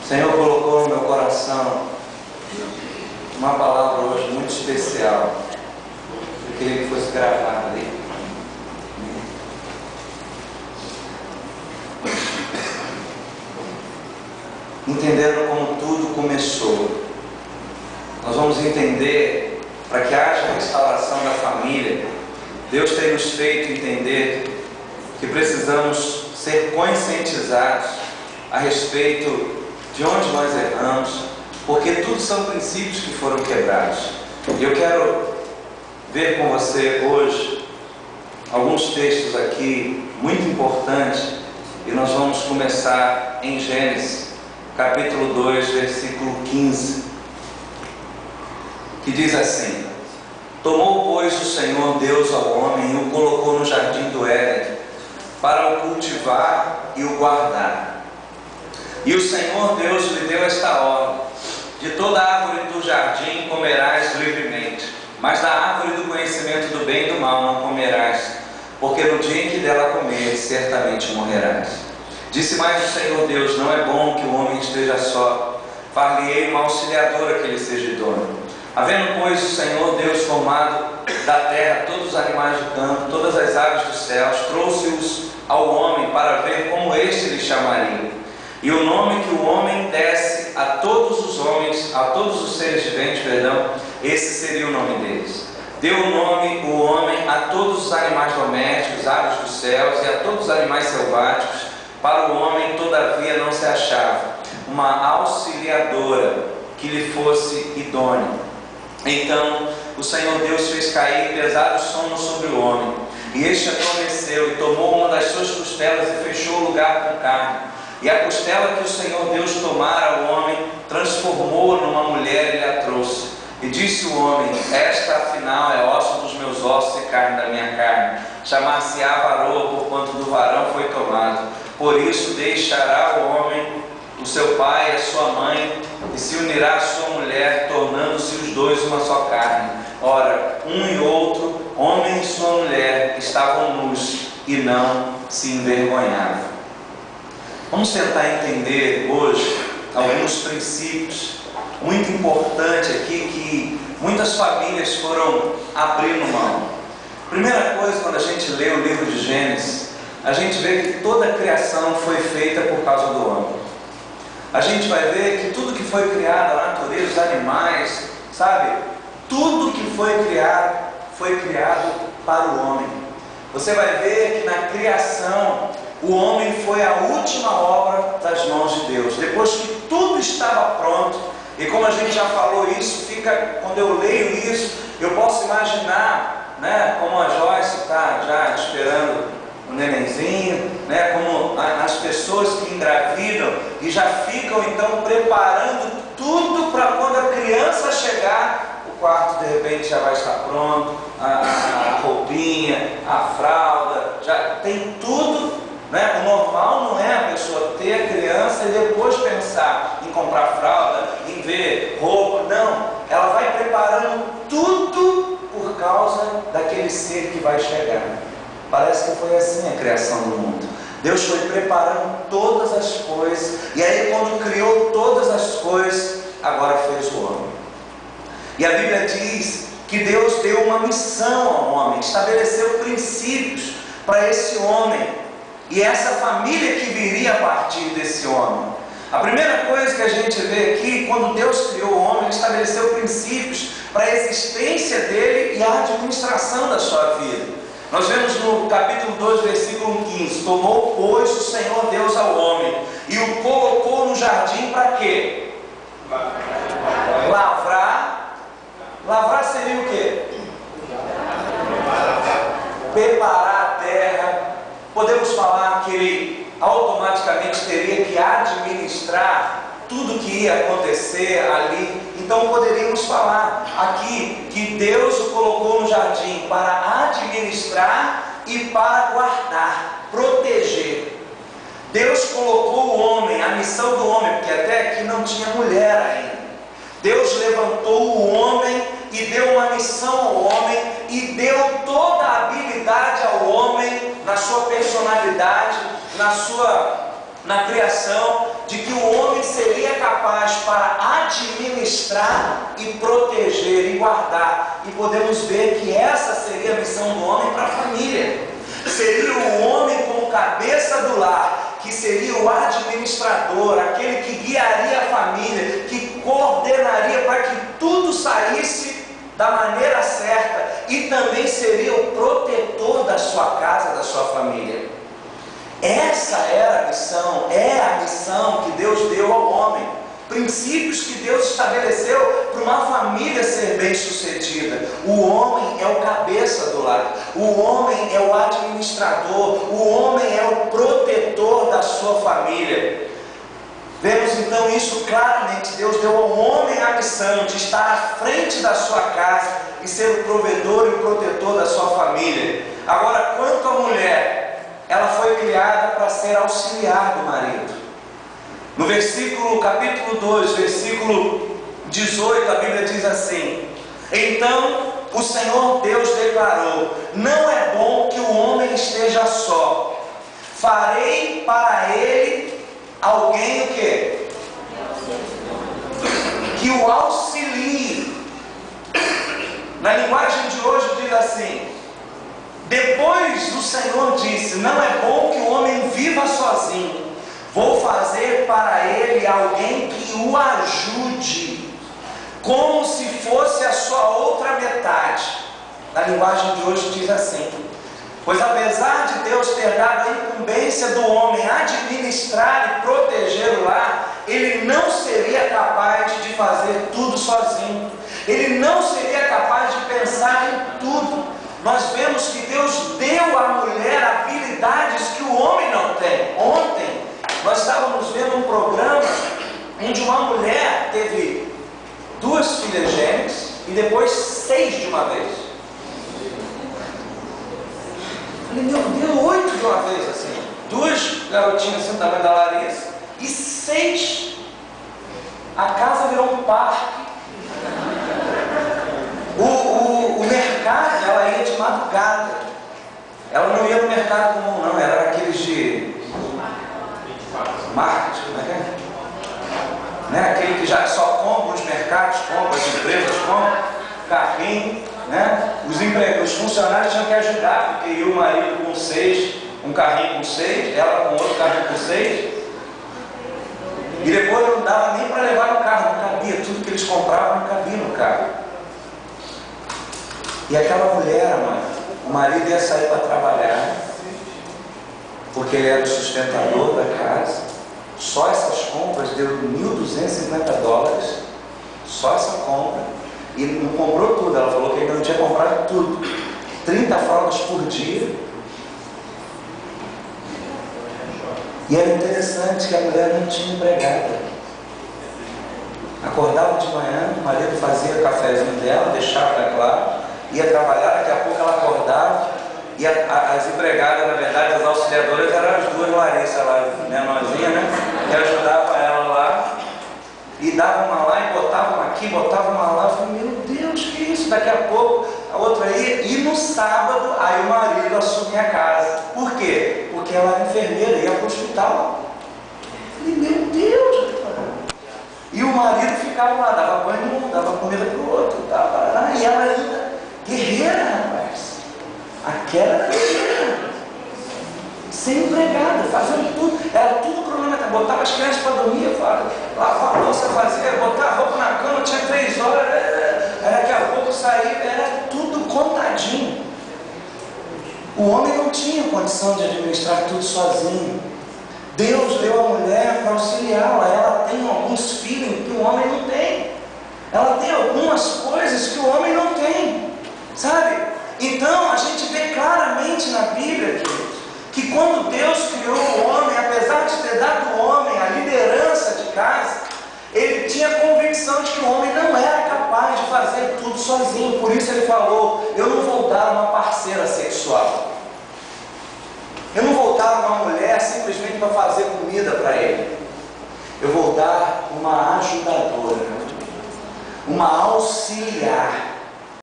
O Senhor colocou no meu coração uma palavra hoje muito especial. Eu queria que fosse gravada ali. Entendendo como tudo começou. Nós vamos entender, para que haja restauração da família, Deus tem nos feito entender que precisamos ser conscientizados a respeito de onde nós erramos, porque tudo são princípios que foram quebrados. E eu quero ver com você hoje alguns textos aqui muito importantes, e nós vamos começar em Gênesis, capítulo 2, versículo 15, que diz assim: Tomou, pois, o Senhor Deus ao homem e o colocou no jardim do Éden, para o cultivar e o guardar. E o Senhor Deus lhe deu esta ordem: de toda árvore do jardim comerás livremente, mas da árvore do conhecimento do bem e do mal não comerás, porque no dia em que dela comeres, certamente morrerás. Disse mais o Senhor Deus: não é bom que o homem esteja só, far-lhe-ei uma auxiliadora que lhe seja idônea. Havendo, pois, o Senhor Deus formado da terra todos os animais do campo, todas as aves dos céus, trouxe-os ao homem para ver como este lhe chamaria. E o nome que o homem desse a todos os homens, a todos os seres viventes, esse seria o nome deles. Deu o nome o homem a todos os animais domésticos, aves dos céus e a todos os animais selváticos. Para o homem, todavia, não se achava uma auxiliadora que lhe fosse idônea. Então o Senhor Deus fez cair pesado sono sobre o homem, e este adormeceu, e tomou uma das suas costelas e fechou o lugar com carne. E a costela que o Senhor Deus tomara ao homem, transformou numa mulher e lhe a trouxe. E disse o homem: esta afinal é osso dos meus ossos e carne da minha carne. Chamar-se-á varoa, porquanto do varão foi tomado. Por isso deixará o homem o seu pai e a sua mãe, e se unirá à sua mulher, tornando-se os dois uma só carne. Ora, um e outro, homem e sua mulher, estavam nus e não se envergonhavam. Vamos tentar entender hoje alguns princípios muito importantes aqui que muitas famílias foram abrindo mão. Primeira coisa, quando a gente lê o livro de Gênesis, a gente vê que toda a criação foi feita por causa do homem. A gente vai ver que tudo que foi criado, a natureza, os animais, sabe? Tudo que foi criado para o homem. Você vai ver que na criação, o homem foi a última obra das mãos de Deus. Depois que tudo estava pronto, e como a gente já falou isso, quando eu leio isso, eu posso imaginar, né, como a Joyce está já esperando o nenenzinho, né, como as pessoas que engravidam e já ficam então preparando tudo para quando a criança chegar, o quarto de repente já vai estar pronto, a roupinha, a fralda, já tem tudo, né? O normal não é a pessoa ter a criança e depois pensar em comprar fralda, em ver roupa, não, ela vai preparando tudo por causa daquele ser que vai chegar. Parece que foi assim a criação do mundo. Deus foi preparando todas as coisas, e aí quando criou todas as coisas, agora fez o homem. E a Bíblia diz que Deus deu uma missão ao homem, estabeleceu princípios para esse homem, e essa família que viria a partir desse homem. A primeira coisa que a gente vê aqui, quando Deus criou o homem, Ele estabeleceu princípios para a existência dele e a administração da sua vida. Nós vemos no capítulo 2, versículo 15: Tomou, pois, o Senhor Deus ao homem e o colocou no jardim para quê? Lavrar. Lavrar seria o quê? Preparar a terra. Podemos falar que ele automaticamente teria que administrar tudo que ia acontecer ali. Então poderíamos falar aqui que Deus o colocou no jardim para administrar e para guardar, proteger. Deus colocou o homem, a missão do homem, porque até aqui não tinha mulher ainda. Deus levantou o homem e deu uma missão ao homem e deu toda a habilidade ao homem na sua personalidade, na criação, de que o homem seria capaz para administrar e proteger e guardar. E podemos ver que essa seria a missão do homem para a família. Seria o homem como cabeça do lar, que seria o administrador, aquele que guiaria a família, que coordenaria para que tudo saísse da maneira certa, e também seria o protetor da sua casa, da sua família. Essa era a missão, é a missão que Deus deu ao homem. Princípios que Deus estabeleceu para uma família ser bem sucedida. O homem é o cabeça do lar, o homem é o administrador, o homem é o protetor da sua família. Vemos então isso claramente. Deus deu ao homem a missão de estar à frente da sua casa e ser o provedor e o protetor da sua família. Agora, quanto à mulher, ela foi criada para ser auxiliar do marido. No capítulo 2, versículo 18, a Bíblia diz assim: então o Senhor Deus declarou: não é bom que o homem esteja só, farei para ele alguém o quê? Que o auxilie. Na linguagem de hoje diz assim: depois o Senhor disse: não é bom que o homem viva sozinho, vou fazer para ele alguém que o ajude, como se fosse a sua outra metade. Na linguagem de hoje diz assim: pois apesar de Deus ter dado a incumbência do homem administrar e proteger o lar, ele não seria capaz de fazer tudo sozinho. Ele não seria capaz de pensar em tudo. Nós vemos que Deus deu à mulher habilidades que o homem não tem. Ontem nós estávamos vendo um programa onde uma mulher teve 2 filhas gêmeas e depois 6 de uma vez. Falei, meu Deus, 8 de uma vez assim. 2 garotinhas assim, do tamanho da Larissa, e 6. A casa virou um parque. O mercado, ela ia de madrugada. Ela não ia no mercado comum, não. Era aqueles de marketing, né? Aquele que já só compra os mercados, compra as empresas, compra carrinho, né? Os funcionários tinham que ajudar, porque ia o marido com 6, um carrinho com 6, ela com outro carrinho com 6, e depois não dava nem para levar no carro, não cabia, tudo que eles compravam não cabia no carro. E aquela mulher, mano, o marido ia sair para trabalhar, porque ele era o sustentador da casa. Só essas compras deu $1.250, só essa compra. E não comprou tudo, ela falou que ainda não tinha comprado tudo. 30 fraldas por dia. E era interessante que a mulher não tinha empregada. Acordava de manhã, o marido fazia o cafezinho dela, deixava ela claro, ia trabalhar, daqui a pouco ela acordava, e as empregadas, na verdade, as auxiliadoras eram as 2 Larissa lá, menorzinha, né? Que ajudava ela lá, e dava uma lá, e botava uma aqui, botava uma lá. Eu falei, meu Deus, que isso? Daqui a pouco a outra ia, e no sábado, aí o marido assumia a casa. Por quê? Porque ela era enfermeira, ia para o hospital. Eu falei, meu Deus! E o marido ficava lá, dava banho em um, dava comida para o outro, e ela ainda, guerreira, rapaz. Aquela era guerreira. Sem empregada, fazendo tudo, era tudo cronometrado, botava as crianças para dormir, lavava a louça, fazia, botava a roupa na cama, tinha 3 horas, daqui a pouco saía, era tudo contadinho. O homem não tinha condição de administrar tudo sozinho. Deus deu a mulher para auxiliá-la. Ela tem alguns feelings que o homem não tem. Ela tem algumas coisas que o homem não tem, sabe? Então a gente vê claramente na Bíblia, queridos, que quando Deus criou o homem, apesar de ter dado ao homem a liderança de casa, ele tinha a convicção de que o homem não era capaz de fazer tudo sozinho. Por isso ele falou, eu não vou dar uma parceira sexual. Eu não vou dar uma mulher simplesmente para fazer comida para ele. Eu vou dar uma ajudadora, uma auxiliar.